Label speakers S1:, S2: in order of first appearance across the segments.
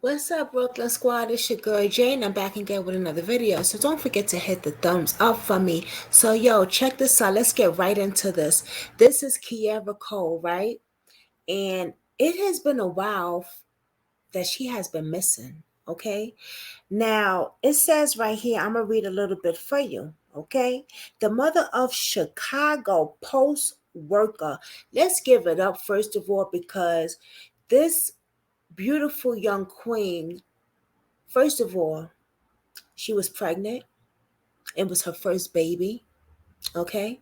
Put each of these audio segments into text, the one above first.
S1: What's up, Brooklyn Squad? It's your girl Jane. I'm back again with another video. So don't forget to hit the thumbs up for me. So yo, check this out. Let's get right into this. This is Kierra Cole, right? And it has been a while that she has been missing. Okay. Now it says right here, I'm gonna read a little bit for you. Okay. The mother of Chicago post worker. Let's give it up first of all because this beautiful young queen. First of all, she was pregnant. It was her first baby, okay?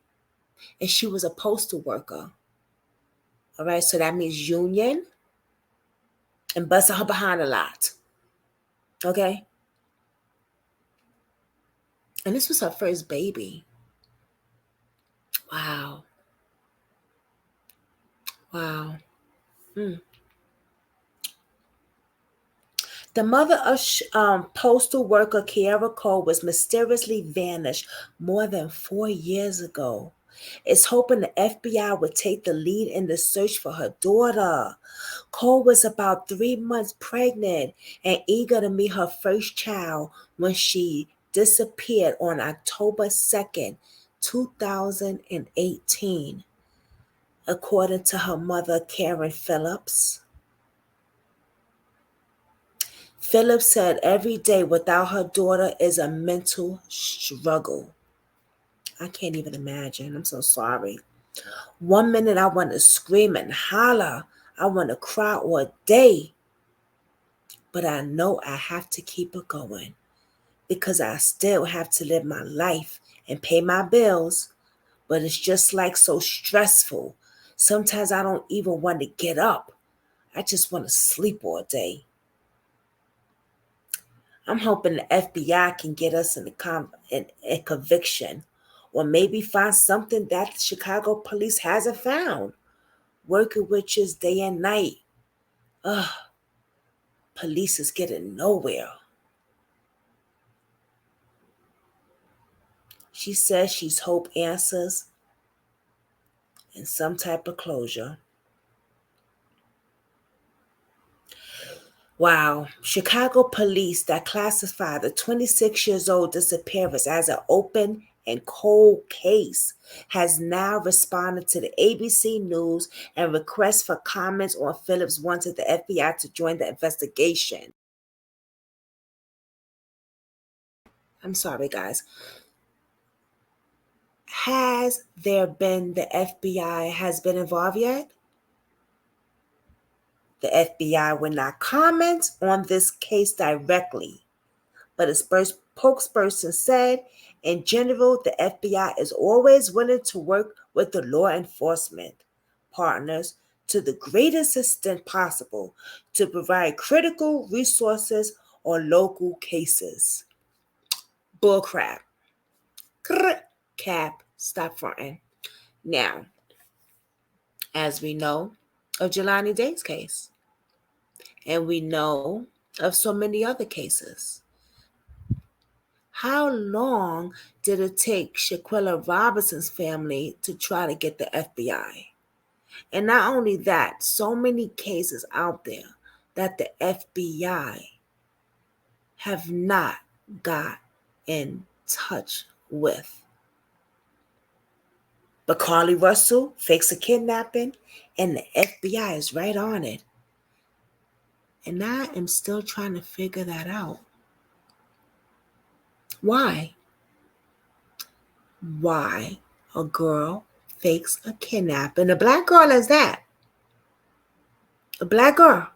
S1: And she was a postal worker, all right? So that means union and busting her behind a lot, okay? And this was her first baby. Wow. Wow. Mm. The mother of postal worker Kierra Cole was mysteriously vanished more than 4 years ago. It's hoping the FBI would take the lead in the search for her daughter. Cole was about 3 months pregnant and eager to meet her first child when she disappeared on October 2nd, 2018, according to her mother, Karen Phillips. Phillips said every day without her daughter is a mental struggle. I can't even imagine. I'm so sorry. One minute I want to scream and holler. I want to cry all day. But I know I have to keep it going because I still have to live my life and pay my bills. But it's just like so stressful. Sometimes I don't even want to get up. I just want to sleep all day. I'm hoping the FBI can get us a conviction or maybe find something that the Chicago police hasn't found. Working with just day and night. Ugh, police is getting nowhere. She says she's hope answers and some type of closure. Wow. Chicago police that classify the 26 years old disappearance as an open and cold case has now responded to the ABC News and requests for comments on Phillips wanted the FBI to join the investigation. I'm sorry, guys. Has there been the FBI has been involved yet? The FBI will not comment on this case directly, but a spokesperson said, in general, the FBI is always willing to work with the law enforcement partners to the greatest extent possible to provide critical resources on local cases. Bullcrap. Cap. Stop fronting. Now, as we know of Jelani Date's case, and we know of so many other cases. How long did it take Shaquilla Robinson's family to try to get the FBI? And not only that, so many cases out there that the FBI have not got in touch with. But Carlee Russell fakes a kidnapping, and the FBI is right on it. And I am still trying to figure that out. Why? Why a girl fakes a kidnapping? A black girl is that. A black girl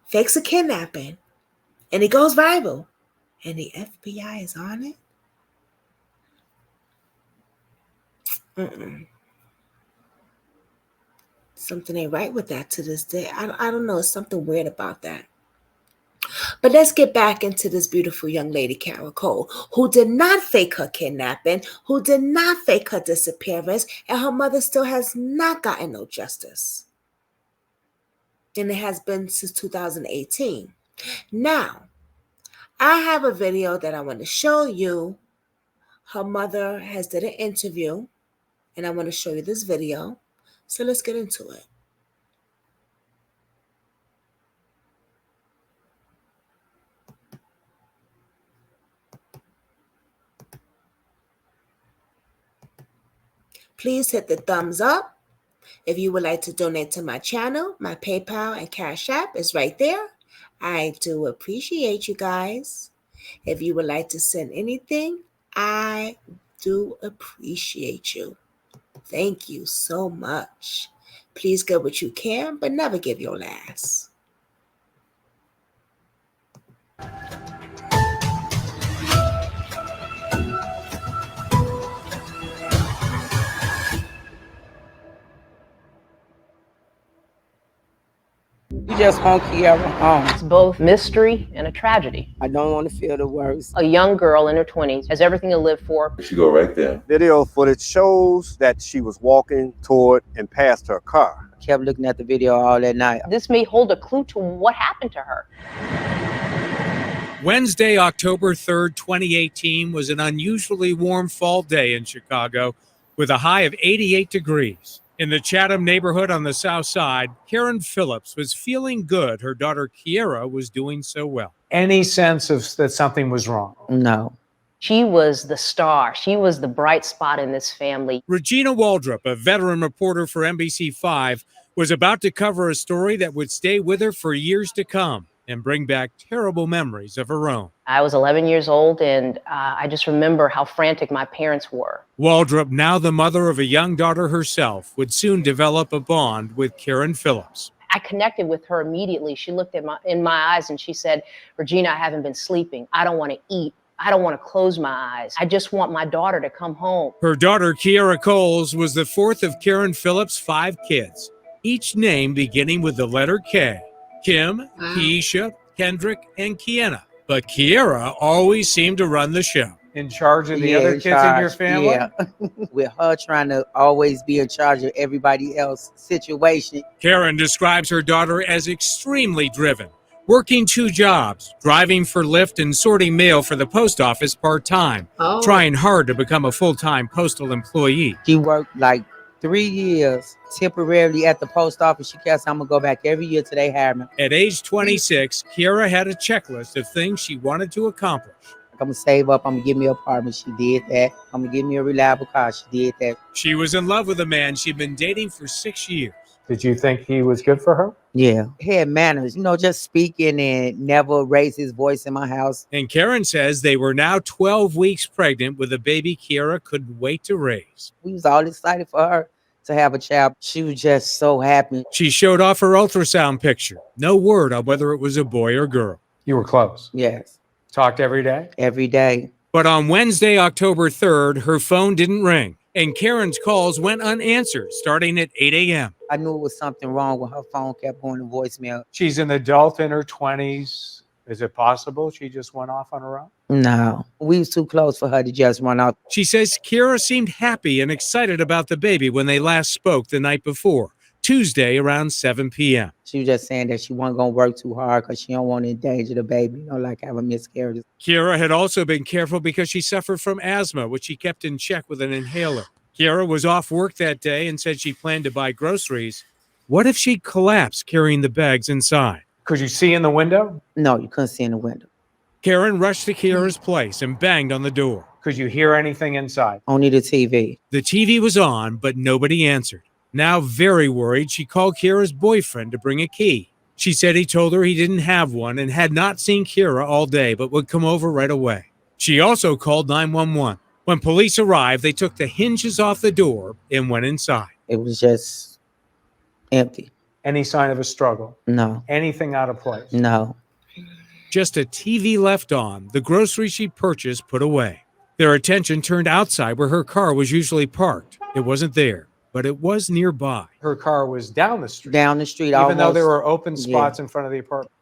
S1: fakes a kidnapping and it goes viral. And the FBI is on it? Mm-mm. Something ain't right with that to this day. I don't know. It's something weird about that. But let's get back into this beautiful young lady, Kierra Cole, who did not fake her kidnapping, who did not fake her disappearance, and her mother still has not gotten no justice. And it has been since 2018. Now, I have a video that I want to show you. Her mother has did an interview, and I want to show you this video. So let's get into it. Please hit the thumbs up. If you would like to donate to my channel, my PayPal and Cash App is right there. I do appreciate you guys. If you would like to send anything, I do appreciate you. Thank you so much. Please give what you can, but never give your last.
S2: You just want Kierra home.
S3: It's both mystery and a tragedy.
S2: I don't want to feel the worst.
S3: A young girl in her 20s has everything to live for.
S4: She go right there.
S5: Video footage shows that she was walking toward and past her car.
S2: I kept looking at the video all that night.
S3: This may hold a clue to what happened to her.
S6: Wednesday, October 3rd, 2018 was an unusually warm fall day in Chicago with a high of 88 degrees. In the Chatham neighborhood on the south side, Karen Phillips was feeling good. Her daughter Kierra was doing so well.
S7: Any sense of that something was wrong?
S2: No.
S3: She was the star. She was the bright spot in this family.
S6: Regina Waldrop, a veteran reporter for NBC5, was about to cover a story that would stay with her for years to come and bring back terrible memories of her own.
S3: I was 11 years old, and I just remember how frantic my parents were.
S6: Waldrop, now the mother of a young daughter herself, would soon develop a bond with Karen Phillips.
S3: I connected with her immediately. She looked in my eyes and she said, "Regina, I haven't been sleeping. I don't want to eat. I don't want to close my eyes. I just want my daughter to come home."
S6: Her daughter, Kierra Cole, was the fourth of Karen Phillips' 5 kids, each name beginning with the letter K. Kim, Keisha, Kendrick, and Kiana. But Kierra always seemed to run the show.
S7: In charge of the other kids in your family?
S2: Yeah. With her trying to always be in charge of everybody else's situation.
S6: Karen describes her daughter as extremely driven, working 2 jobs, driving for Lyft and sorting mail for the post office part-time, trying hard to become a full-time postal employee.
S2: She worked like 3 years temporarily at the post office. She kept saying, "I'm going to go back every year till they hire me."
S6: At age 26, Kierra had a checklist of things she wanted to accomplish.
S2: I'm going to save up. I'm going to get me an apartment. She did that. I'm going to get me a reliable car. She did that.
S6: She was in love with a man she'd been dating for 6 years.
S7: Did you think he was good for her?
S2: Yeah. He had manners, just speaking and never raised his voice in my house.
S6: And Karen says they were now 12 weeks pregnant with a baby Kierra couldn't wait to raise.
S2: We was all excited for her to have a child. She was just so happy.
S6: She showed off her ultrasound picture. No word on whether it was a boy or girl.
S7: You were close.
S2: Yes.
S7: Talked every day?
S2: Every day.
S6: But on Wednesday, October 3rd, her phone didn't ring, and Karen's calls went unanswered starting at 8 a.m.
S2: I knew it was something wrong when her phone kept going to voicemail.
S7: She's an adult in her 20s. Is it possible she just went off on her own?
S2: No, we was too close for her to just run off.
S6: She says Kierra seemed happy and excited about the baby when they last spoke the night before, Tuesday around 7 p.m.
S2: She was just saying that she wasn't going to work too hard because she don't want to endanger the baby, like have a miscarriage.
S6: Kierra had also been careful because she suffered from asthma, which she kept in check with an inhaler. Kierra was off work that day and said she planned to buy groceries. What if she collapsed carrying the bags inside?
S7: Could you see in the window?
S2: No, you couldn't see in the window.
S6: Karen rushed to Kierra's place and banged on the door.
S7: Could you hear anything inside?
S2: Only the TV.
S6: The TV was on, but nobody answered. Now very worried, she called Kierra's boyfriend to bring a key. She said he told her he didn't have one and had not seen Kierra all day, but would come over right away. She also called 911. When police arrived, they took the hinges off the door and went inside.
S2: It was just empty.
S7: Any sign of a struggle?
S2: No.
S7: Anything out of place?
S2: No.
S6: Just a TV left on, the groceries she purchased put away. Their attention turned outside where her car was usually parked. It wasn't there, but it was nearby.
S7: Her car was down the street.
S2: Down the street,
S7: even
S2: almost.
S7: though there were open spots in front of the apartment.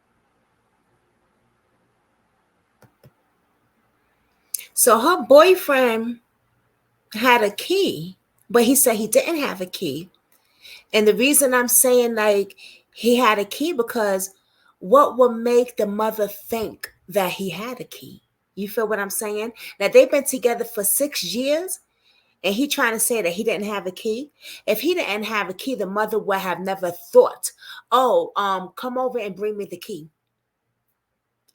S1: So her boyfriend had a key, but he said he didn't have a key. And the reason I'm saying he had a key, because what would make the mother think that he had a key? You feel what I'm saying? Now they've been together for 6 years, and he trying to say that he didn't have a key. If he didn't have a key, the mother would have never thought, come over and bring me the key.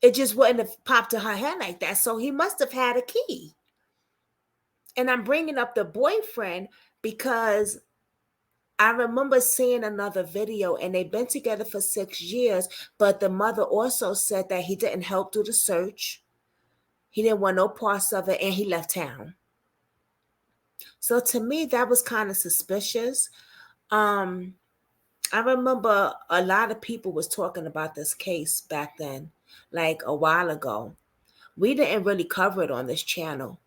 S1: It just wouldn't have popped to her head like that. So he must have had a key. And I'm bringing up the boyfriend because I remember seeing another video and they've been together for 6 years, but the mother also said that he didn't help do the search. He didn't want no parts of it and he left town. So to me, that was kind of suspicious. I remember a lot of people was talking about this case back then, like a while ago. We didn't really cover it on this channel.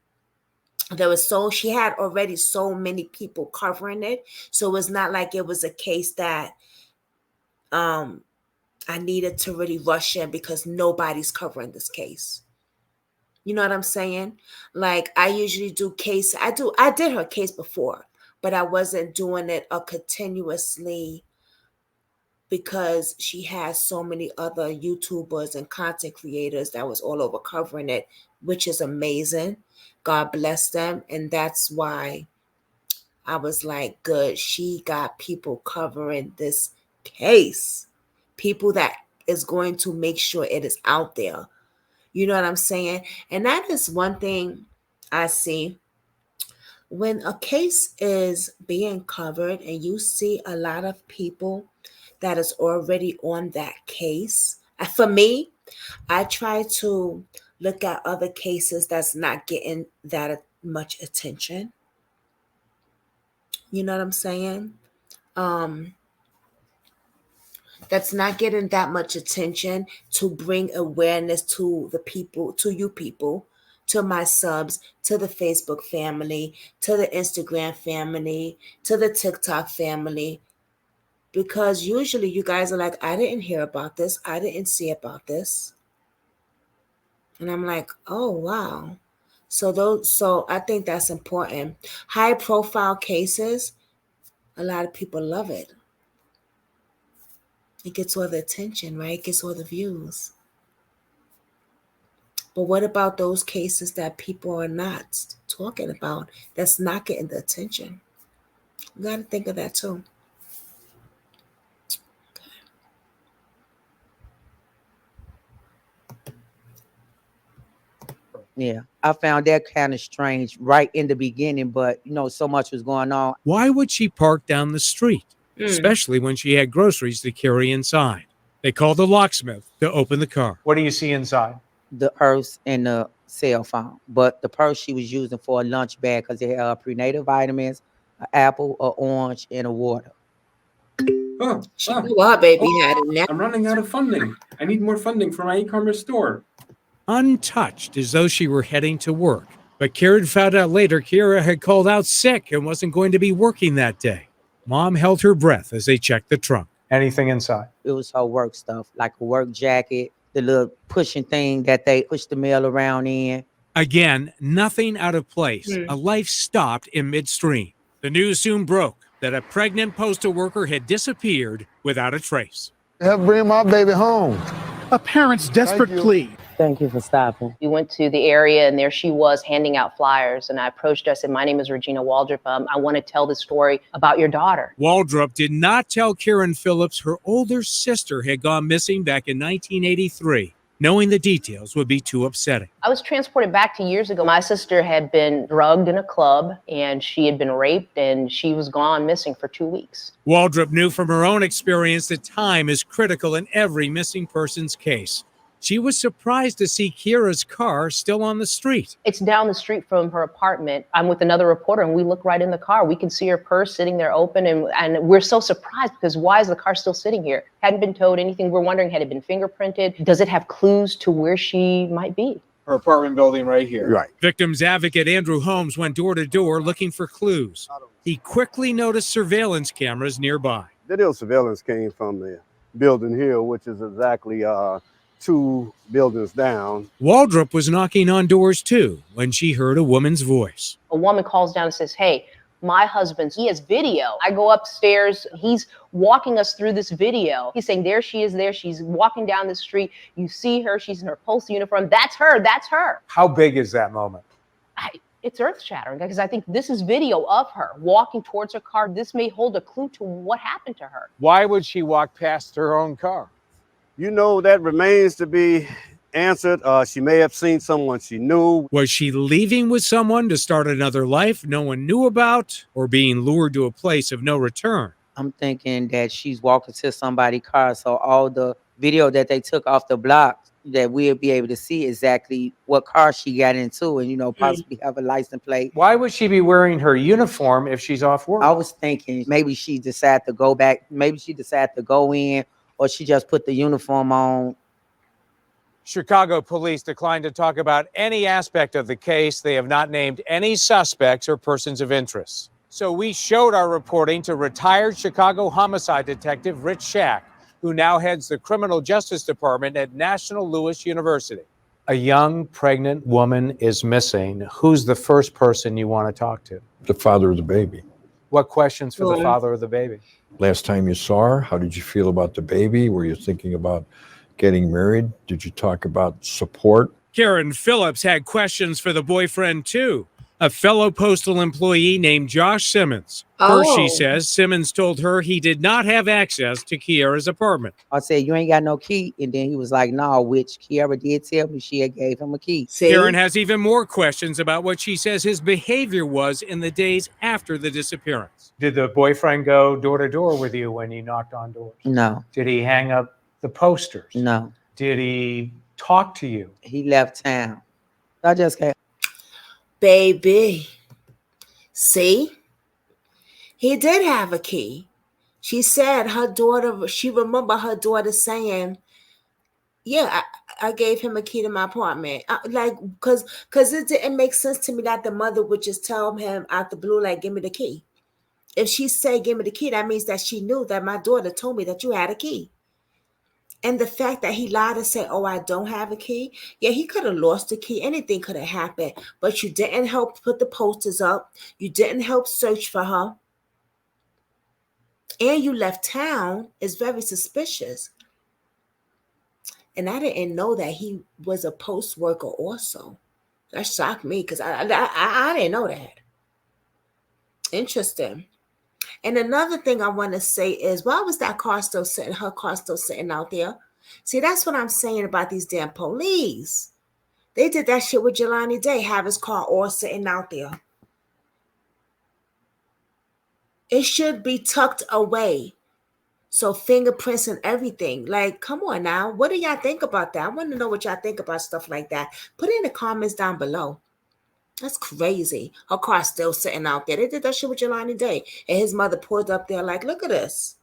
S1: She had already so many people covering it, so it's not like it was a case that I needed to really rush in because nobody's covering this case. You know what I'm saying? Like I usually do case. I did her case before, but I wasn't doing it continuously because she has so many other YouTubers and content creators that was all over covering it, which is amazing. God bless them. And that's why I was like, good, she got people covering this case. People that is going to make sure it is out there. You know what I'm saying? And that is one thing I see. When a case is being covered and you see a lot of people that is already on that case, for me, I try to look at other cases that's not getting that much attention. You know what I'm saying? That's not getting that much attention to bring awareness to the people, to you people, to my subs, to the Facebook family, to the Instagram family, to the TikTok family. Because usually you guys are like, I didn't hear about this. I didn't see about this. And I'm like, oh wow. So I think that's important. High profile cases, a lot of people love it. It gets all the attention, right? It gets all the views. But what about those cases that people are not talking about, that's not getting the attention? You got to think of that too.
S2: Yeah, I found that kind of strange right in the beginning, but so much was going on.
S6: Why would she park down the street, especially when she had groceries to carry inside? They called the locksmith to open the car.
S7: What do you see inside?
S2: The purse and the cell phone, but the purse she was using for a lunch bag because it had prenatal vitamins, an apple, an orange, and a water.
S1: She knew her baby had it now.
S4: I'm running out of funding. I need more funding for my e-commerce store.
S6: Untouched, as though she were heading to work. But Karen found out later Kierra had called out sick and wasn't going to be working that day. Mom held her breath as they checked the trunk.
S7: Anything inside?
S2: It was her work stuff, like a work jacket, the little pushing thing that they push the mail around in.
S6: Again, nothing out of place. A life stopped in midstream. The news soon broke that a pregnant postal worker had disappeared without a trace.
S8: Help bring my baby home.
S9: A parent's desperate plea.
S2: Thank you for stopping.
S3: We went to the area and there she was handing out flyers. And I approached her. I said, my name is Regina Waldrop. I want to tell the story about your daughter.
S6: Waldrop did not tell Karen Phillips her older sister had gone missing back in 1983. Knowing the details would be too upsetting.
S3: I was transported back to years ago. My sister had been drugged in a club and she had been raped and she was gone missing for 2 weeks.
S6: Waldrop knew from her own experience that time is critical in every missing persons case. She was surprised to see Kierra's car still on the street.
S3: It's down the street from her apartment. I'm with another reporter and we look right in the car. We can see her purse sitting there open and we're so surprised because why is the car still sitting here? Hadn't been towed, anything. We're wondering, had it been fingerprinted? Does it have clues to where she might be?
S4: Her apartment building right here.
S5: Right.
S6: Victims advocate Andrew Holmes went door to door looking for clues. He quickly noticed surveillance cameras nearby.
S5: Video surveillance came from the building here, which is exactly 2 buildings down.
S6: Waldrop was knocking on doors too when she heard a woman's voice.
S3: A woman calls down and says, hey, my husband, he has video. I go upstairs. He's walking us through this video. He's saying, there she is there. She's walking down the street. You see her. She's in her postal uniform. That's her. That's her.
S7: How big is that moment?
S3: It's earth-shattering because I think this is video of her walking towards her car. This may hold a clue to what happened to her.
S10: Why would she walk past her own car?
S5: That remains to be answered. She may have seen someone she knew.
S6: Was she leaving with someone to start another life no one knew about, or being lured to a place of no return?
S2: I'm thinking that she's walking to somebody's car, so all the video that they took off the block, that we'll be able to see exactly what car she got into, and possibly have a license plate.
S7: Why would she be wearing her uniform if she's off work?
S2: I was thinking maybe she decided to go back, maybe she decided to go in, or she just put the uniform on.
S6: Chicago police declined to talk about any aspect of the case. They have not named any suspects or persons of interest. So we showed our reporting to retired Chicago homicide detective Rich Shack, who now heads the Criminal Justice Department at National Louis University. A young pregnant woman is missing. Who's the first person you want to talk to?
S10: The father of the baby.
S6: What questions for the father of the baby?
S10: Last time you saw her, how did you feel about the baby? Were you thinking about getting married? Did you talk about support?
S6: Karen Phillips had questions for the boyfriend, too. A fellow postal employee named Josh Simmons. First, she says Simmons told her he did not have access to Kierra's apartment.
S2: I said, you ain't got no key. And then he was like, no, which Kierra did tell me she had gave him a key.
S6: Karen has even more questions about what she says his behavior was in the days after the disappearance.
S7: Did the boyfriend go door to door with you when you knocked on doors?
S2: No.
S7: Did he hang up the posters?
S2: No.
S7: Did he talk to you?
S2: He left town. I just can't.
S1: Baby. See? He did have a key. She said her daughter, she remembered her daughter saying, yeah, I gave him a key to my apartment. Because it didn't make sense to me that the mother would just tell him out the blue, like, give me the key. If she said, give me the key, that means that she knew that my daughter told me that you had a key. And the fact that he lied and said, oh, I don't have a key. Yeah, he could have lost the key. Anything could have happened. But you didn't help put the posters up. You didn't help search for her. And you left town. Is very suspicious. And I didn't know that he was a post worker also. That shocked me because I didn't know that. Interesting. And another thing I want to say is, why was that car still sitting, her car still sitting out there? See, that's what I'm saying about these damn police. They did that shit with Jelani Day, have his car all sitting out there. It should be tucked away. So fingerprints and everything. Like, come on now. What do y'all think about that? I want to know what y'all think about stuff like that. Put it in the comments down below. That's crazy. Her car's still sitting out there. They did that shit with Jelani Day. And his mother pulled up there like, look at this.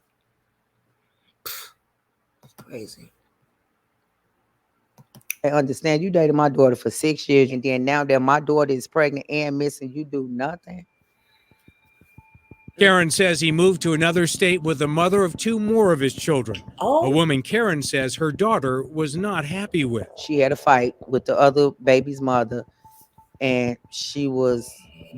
S1: That's crazy.
S2: I understand you dated my daughter for 6 years, and then now that my daughter is pregnant and missing, you do nothing.
S6: Karen says he moved to another state with the mother of 2 more of his children. A woman Karen says her daughter was not happy with.
S2: She had a fight with the other baby's mother, and she was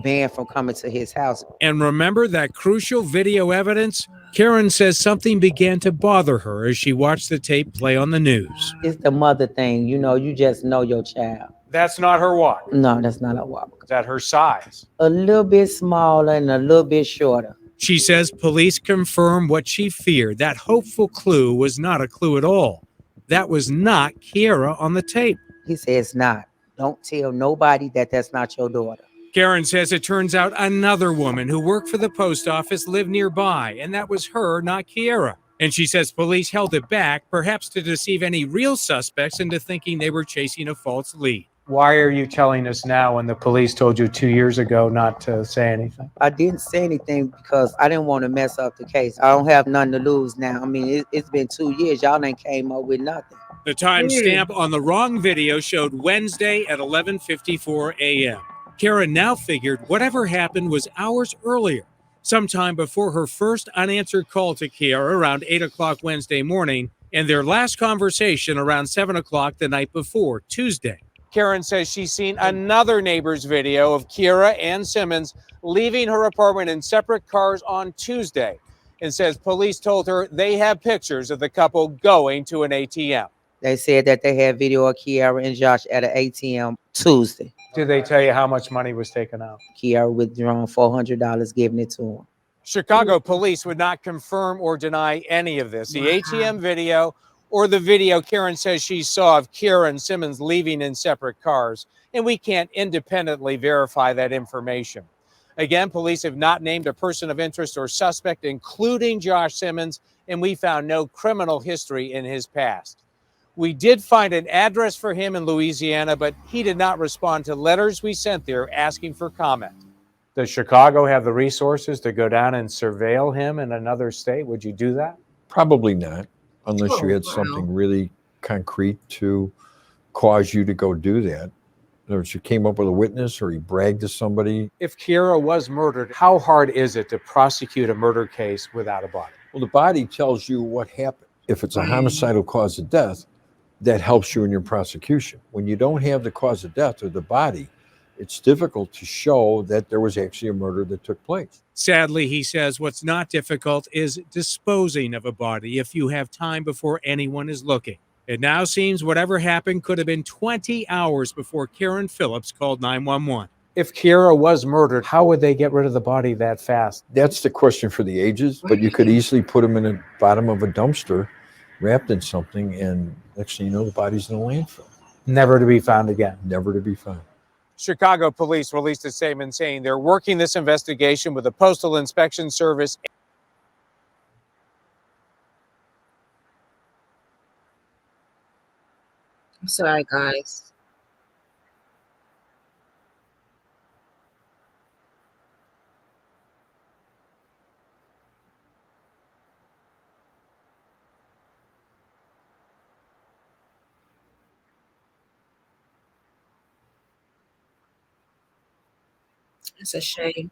S2: banned from coming to his house.
S6: And remember that crucial video evidence? Karen says something began to bother her as she watched the tape play on the news.
S2: It's the mother thing. You just know your child.
S7: That's not her walk.
S2: No, that's not a walk.
S7: Is that her size?
S2: A little bit smaller and a little bit shorter.
S6: She says police confirm what she feared. That hopeful clue was not a clue at all. That was not Kierra on the tape.
S2: He says not. Don't tell nobody that that's not your daughter.
S6: Karen says it turns out another woman who worked for the post office lived nearby, and that was her, not Kierra. And she says police held it back, perhaps to deceive any real suspects into thinking they were chasing a false lead.
S7: Why are you telling us now when the police told you 2 years ago not to say anything?
S2: I didn't say anything because I didn't want to mess up the case. I don't have nothing to lose now. I mean, it's been 2 years. Y'all ain't came up with nothing.
S6: The timestamp on the wrong video showed Wednesday at 11:54 a.m. Karen now figured whatever happened was hours earlier, sometime before her first unanswered call to Kierra around 8 o'clock Wednesday morning, and their last conversation around 7 o'clock the night before, Tuesday. Karen says she's seen another neighbor's video of Kierra and Simmons leaving her apartment in separate cars on Tuesday, and says police told her they have pictures of the couple going to an ATM.
S2: They said that they had video of Kierra and Josh at an ATM Tuesday.
S7: Did they tell you how much money was taken out?
S2: Kierra withdrawn $400, giving it to him.
S6: Chicago police would not confirm or deny any of this. The ATM video or the video Karen says she saw of Kierra and Simmons leaving in separate cars, and we can't independently verify that information. Again, police have not named a person of interest or suspect, including Josh Simmons, and we found no criminal history in his past. We did find an address for him in Louisiana, but he did not respond to letters we sent there asking for comment.
S7: Does Chicago have the resources to go down and surveil him in another state? Would you do that?
S10: Probably not, unless you
S1: Oh,
S10: had
S1: wow.
S10: something really concrete to cause you to go do that. In other words, you came up with a witness or he bragged to somebody.
S7: If Kierra was murdered, how hard is it to prosecute a murder case without a body?
S10: Well, the body tells you what happened. If it's a homicidal cause of death, that helps you in your prosecution. When you don't have the cause of death or the body, it's difficult to show that there was actually a murder that took place.
S6: Sadly, he says what's not difficult is disposing of a body if you have time before anyone is looking. It now seems whatever happened could have been 20 hours before Karen Phillips called 911.
S7: If Kierra was murdered, how would they get rid of the body that fast?
S10: That's the question for the ages, but you could easily put him in the bottom of a dumpster, wrapped in something, and next thing you know, the body's in a landfill.
S7: Never to be found again.
S10: Never to be found.
S6: Chicago police released a statement saying they're working this investigation with the Postal Inspection Service.
S1: I'm sorry, guys. It's a shame.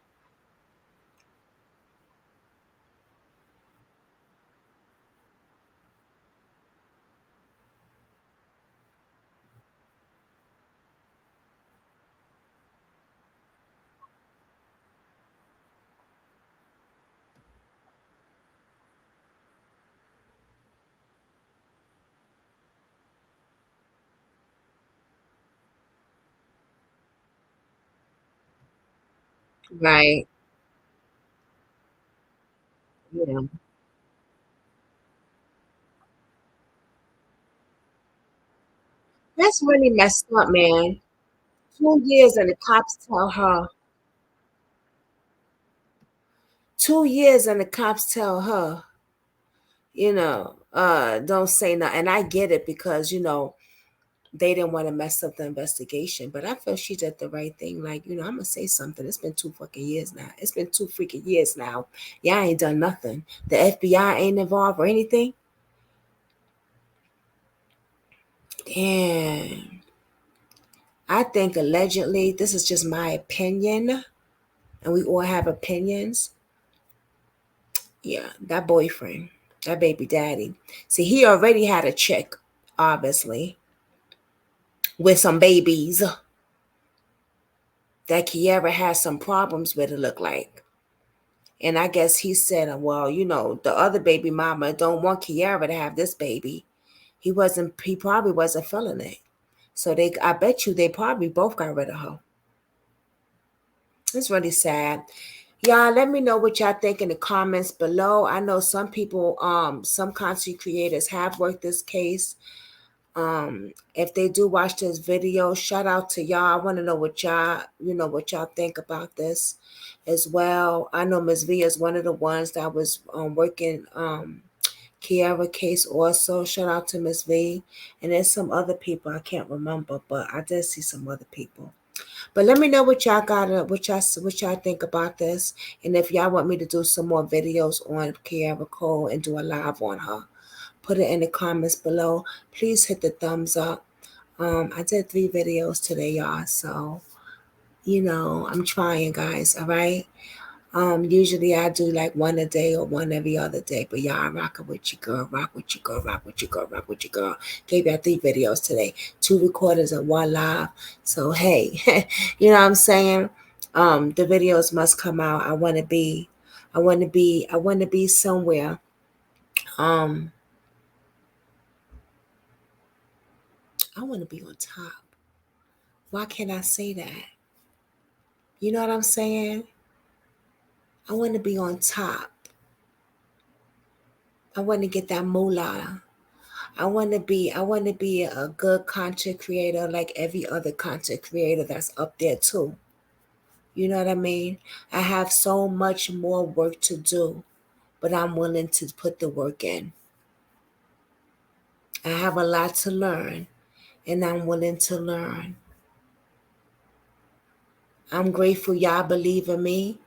S1: Right. Yeah. That's really messed up, man. 2 years and the cops tell her. 2 years and the cops tell her, don't say nothing. And I get it because, they didn't want to mess up the investigation. But I feel she did the right thing. Like, I'm gonna say something. It's been 2 fucking years now. It's been 2 freaking years now. Y'all ain't done nothing. The FBI ain't involved or anything. Damn. I think allegedly, this is just my opinion, and we all have opinions. Yeah, that boyfriend, that baby daddy. See, he already had a chick, obviously, with some babies that Kierra has some problems with, it look like. And I guess he said, well, the other baby mama don't want Kierra to have this baby. He probably wasn't feeling it. So I bet you they probably both got rid of her. It's really sad. Y'all, let me know what y'all think in the comments below. I know some people, some content creators have worked this case. If they do watch this video, shout out to y'all. I want to know what y'all think about this as well. I know Ms. V is one of the ones that was working Kierra case also. Shout out to Ms. V. And there's some other people I can't remember, but I did see some other people. But let me know what y'all think about this, and if y'all want me to do some more videos on Kierra Cole and do a live on her, put it in the comments below. Please hit the thumbs up. I did 3 videos today, y'all, so I'm trying, guys. All right. Usually I do like 1 a day or 1 every other day, but y'all rocking with your girl, rock with your girl, rock with your girl, rock with your girl. Gave y'all 3 videos today, 2 recordings and 1 live. So hey, you know what I'm saying? The videos must come out. I want to be somewhere. I want to be on top. Why can't I say that? You know what I'm saying? I want to be on top. I want to get that moolah. I want to be a good content creator like every other content creator that's up there too. You know what I mean? I have so much more work to do, but I'm willing to put the work in. I have a lot to learn, and I'm willing to learn. I'm grateful y'all believe in me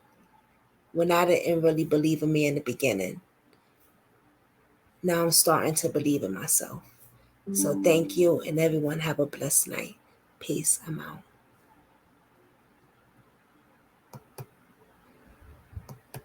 S1: when I didn't really believe in me in the beginning. Now I'm starting to believe in myself. So thank you, and everyone have a blessed night. Peace. I'm out.